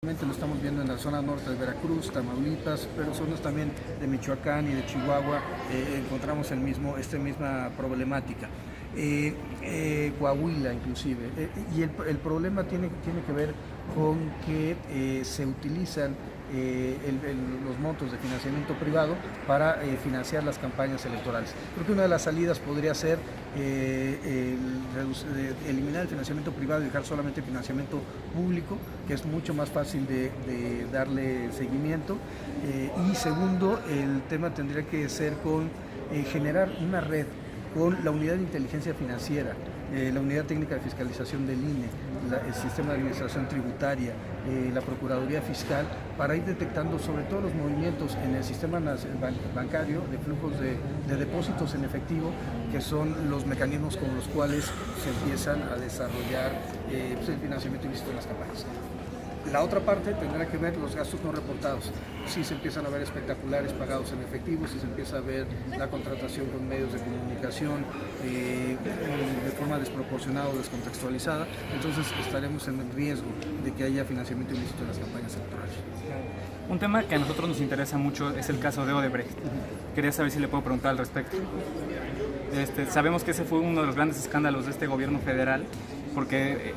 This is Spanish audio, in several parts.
Lo estamos viendo en la zona norte de Veracruz, Tamaulipas, pero zonas también de Michoacán y de Chihuahua encontramos esta misma problemática. Coahuila inclusive. Y el problema tiene que ver con que se utilizan los montos de financiamiento privado para financiar las campañas electorales. Creo que una de las salidas podría ser eliminar el financiamiento privado y dejar solamente financiamiento público, que es mucho más fácil de darle seguimiento. Y segundo, el tema tendría que ser con generar una red con la Unidad de Inteligencia Financiera, la Unidad Técnica de Fiscalización del INE, el Sistema de Administración Tributaria, la Procuraduría Fiscal, para ir detectando sobre todo los movimientos en el sistema bancario de flujos de depósitos en efectivo, que son los mecanismos con los cuales se empiezan a desarrollar el financiamiento ilícito en las campañas. La otra parte tendrá que ver los gastos no reportados. Si se empiezan a ver espectaculares pagados en efectivo, si se empieza a ver la contratación con medios de comunicación de forma desproporcionada o descontextualizada, entonces estaremos en el riesgo de que haya financiamiento ilícito en las campañas electorales. Un tema que a nosotros nos interesa mucho es el caso de Odebrecht. Quería saber si le puedo preguntar al respecto. Sabemos que ese fue uno de los grandes escándalos de este gobierno federal, porque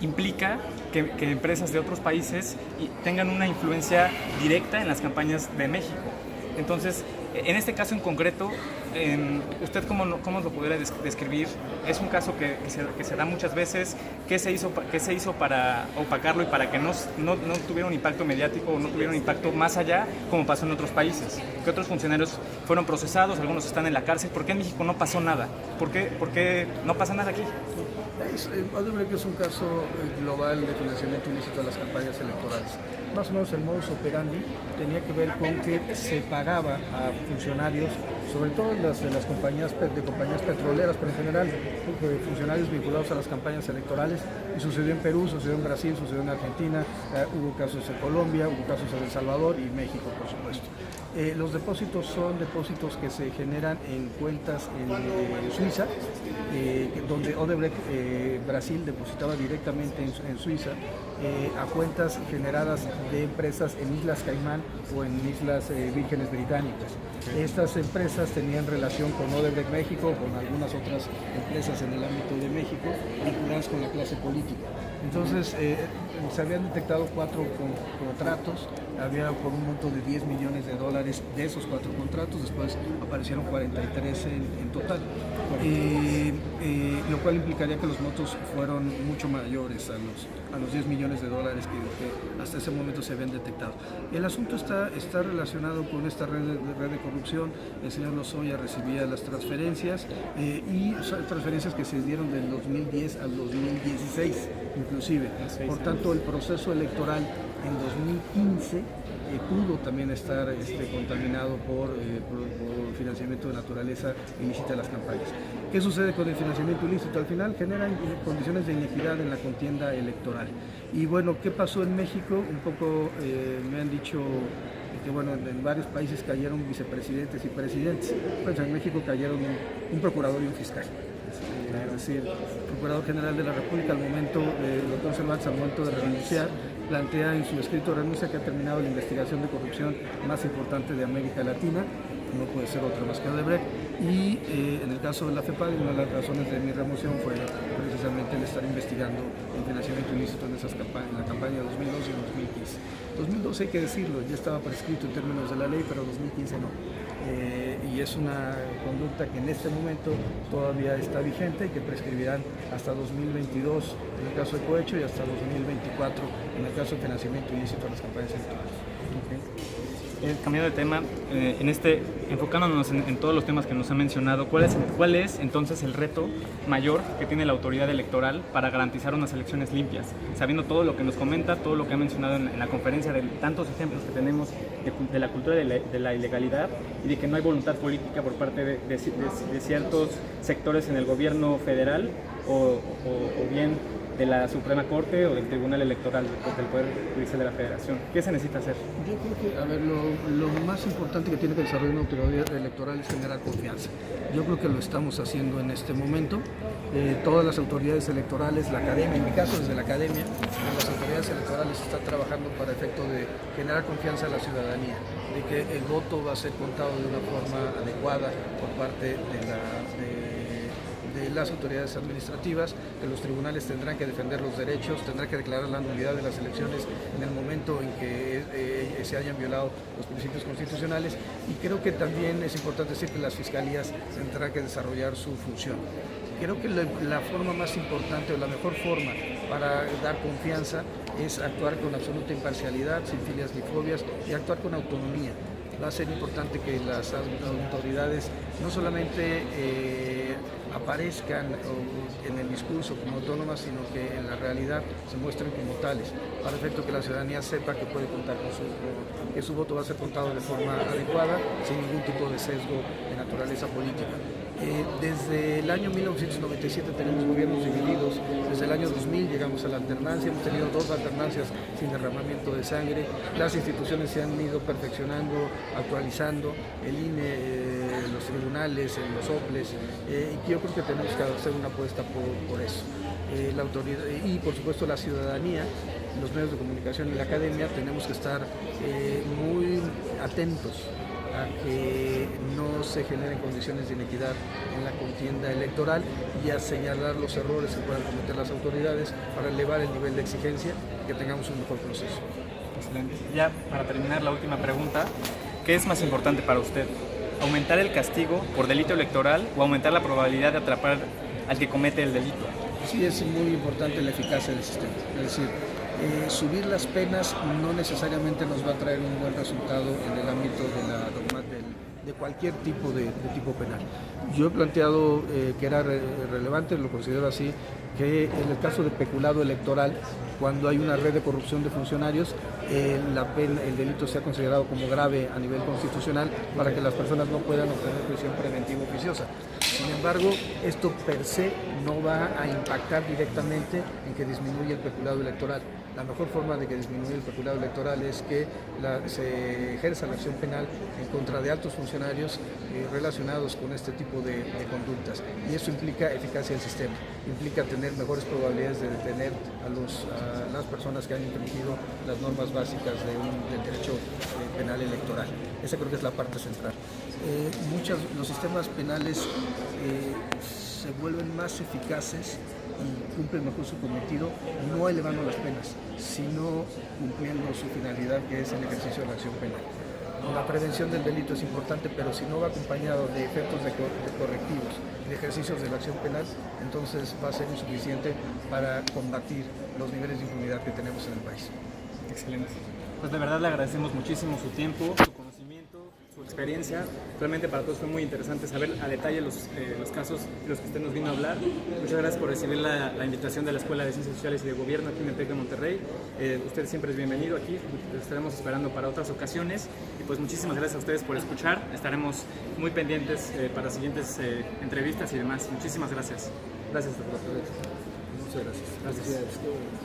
implica que empresas de otros países tengan una influencia directa en las campañas de México. Entonces, en este caso en concreto, ¿usted cómo lo podría describir? Es un caso que se da muchas veces. ¿Qué se hizo para opacarlo y para que no tuviera un impacto mediático o no tuviera un impacto más allá, como pasó en otros países? ¿Qué otros funcionarios fueron procesados? Algunos están en la cárcel. ¿Por qué en México no pasó nada? ¿Por qué no pasa nada aquí? Odebrecht es un caso global de financiamiento ilícito a las campañas electorales. Más o menos el modus operandi tenía que ver con que se pagaba a funcionarios, sobre todo de las compañías petroleras, pero en general funcionarios vinculados a las campañas electorales. Y sucedió en Perú, sucedió en Brasil, sucedió en Argentina, hubo casos en Colombia, hubo casos en El Salvador y México, por supuesto. Los depósitos son depósitos que se generan en cuentas en Suiza, donde Odebrecht Brasil depositaba directamente en Suiza a cuentas generadas de empresas en Islas Caimán o en Islas Vírgenes Británicas. Estas empresas tenían relación con Odebrecht México, con algunas otras empresas en el ámbito de México vinculadas con la clase política. Entonces se habían detectado 4 contratos, había por un monto de $10 millones de esos 4 contratos, después aparecieron 43 en total, lo cual implicaría que los montos fueron mucho mayores a los $10 millones que hasta ese momento se habían detectado. El asunto está relacionado con esta red de corrupción. El señor Lozoya recibía las transferencias y transferencias que se dieron del 2010 al 2016 inclusive. Por tanto, el proceso electoral en 2015 pudo también estar contaminado por financiamiento de naturaleza ilícita de las campañas. ¿Qué sucede con el financiamiento ilícito? Al final generan condiciones de inequidad en la contienda electoral. Y bueno, ¿qué pasó en México? Un poco me han dicho que bueno, en varios países cayeron vicepresidentes y presidentes. Pues en México cayeron un procurador y un fiscal. Es decir, el Procurador General de la República, el doctor Cervantes, al momento de renunciar, plantea en su escrito de renuncia que ha terminado la investigación de corrupción más importante de América Latina, no puede ser otra más que Odebrecht, y en el caso de la FEPADE, una de las razones de mi remoción fue precisamente el estar investigando el financiamiento ilícito en la campaña de 2012 y 2015. 2012, hay que decirlo, ya estaba prescrito en términos de la ley, pero 2015 no. Y es una conducta que en este momento todavía está vigente y que prescribirán hasta 2022 en el caso de cohecho y hasta 2024 en el caso de financiamiento ilícito a las campañas electorales. Cambiando de tema, enfocándonos en todos los temas que nos ha mencionado, ¿cuál es entonces el reto mayor que tiene la autoridad electoral para garantizar unas elecciones limpias? Sabiendo todo lo que nos comenta, todo lo que ha mencionado en la conferencia, de tantos ejemplos que tenemos de la cultura de la ilegalidad y de que no hay voluntad política por parte de ciertos sectores en el gobierno federal o bien de la Suprema Corte o del Tribunal Electoral, del Poder Judicial de la Federación. ¿Qué se necesita hacer? Yo creo que, lo más importante que tiene que desarrollar una autoridad electoral es generar confianza. Yo creo que lo estamos haciendo en este momento. Todas las autoridades electorales, la academia, en mi caso desde la academia, las autoridades autoridades electorales están trabajando para efecto de generar confianza a la ciudadanía, de que el voto va a ser contado de una forma adecuada por parte de las autoridades administrativas, que los tribunales tendrán que defender los derechos, tendrán que declarar la nulidad de las elecciones en el momento en que se hayan violado los principios constitucionales, y creo que también es importante decir que las fiscalías tendrán que desarrollar su función. Creo que la forma más importante o la mejor forma para dar confianza es actuar con absoluta imparcialidad, sin filias ni fobias, y actuar con autonomía. Va a ser importante que las autoridades no solamente aparezcan en el discurso como autónomas, sino que en la realidad se muestren como tales, para efecto que la ciudadanía sepa que puede contar con que su voto va a ser contado de forma adecuada, sin ningún tipo de sesgo de naturaleza política. Desde el año 1997 tenemos gobiernos divididos, desde el año 2000 llegamos a la alternancia, hemos tenido 2 alternancias sin derramamiento de sangre, las instituciones se han ido perfeccionando, actualizando, el INE, los tribunales, los OPLES, y yo creo que tenemos que hacer una apuesta por eso. La autoridad y por supuesto la ciudadanía, los medios de comunicación y la academia tenemos que estar muy atentos a que no se generen condiciones de inequidad en la contienda electoral y a señalar los errores que puedan cometer las autoridades para elevar el nivel de exigencia y que tengamos un mejor proceso. Excelente. Ya para terminar, la última pregunta, ¿qué es más importante para usted? ¿Aumentar el castigo por delito electoral o aumentar la probabilidad de atrapar al que comete el delito? Sí, es muy importante la eficacia del sistema, es decir, subir las penas no necesariamente nos va a traer un buen resultado en el ámbito de cualquier tipo de tipo penal. Yo he planteado que era relevante, lo considero así, que en el caso de peculado electoral, cuando hay una red de corrupción de funcionarios, el delito sea considerado como grave a nivel constitucional para que las personas no puedan obtener prisión preventiva oficiosa. Sin embargo, esto per se no va a impactar directamente en que disminuya el peculado electoral. La mejor forma de que disminuya el peculado electoral es que se ejerza la acción penal en contra de altos funcionarios relacionados con este tipo de conductas. Y eso implica eficacia del sistema, implica tener mejores probabilidades de detener a las personas que han infringido las normas básicas del derecho penal electoral. Esa creo que es la parte central. Los sistemas penales se vuelven más eficaces y cumplen mejor su cometido, no elevando las penas, sino cumpliendo su finalidad, que es el ejercicio de la acción penal. La prevención del delito es importante, pero si no va acompañado de efectos de correctivos, de ejercicios de la acción penal, entonces va a ser insuficiente para combatir los niveles de impunidad que tenemos en el país. Excelente. Pues de verdad le agradecemos muchísimo su tiempo, su conocimiento, su experiencia. Realmente para todos fue muy interesante saber a detalle los casos de los que usted nos vino a hablar. Muchas gracias por recibir la invitación de la Escuela de Ciencias Sociales y de Gobierno aquí en el TEC de Monterrey. Usted siempre es bienvenido aquí, lo estaremos esperando para otras ocasiones. Y pues muchísimas gracias a ustedes por escuchar. Estaremos muy pendientes para siguientes entrevistas y demás. Muchísimas gracias. Gracias, doctor. Muchas gracias. Gracias.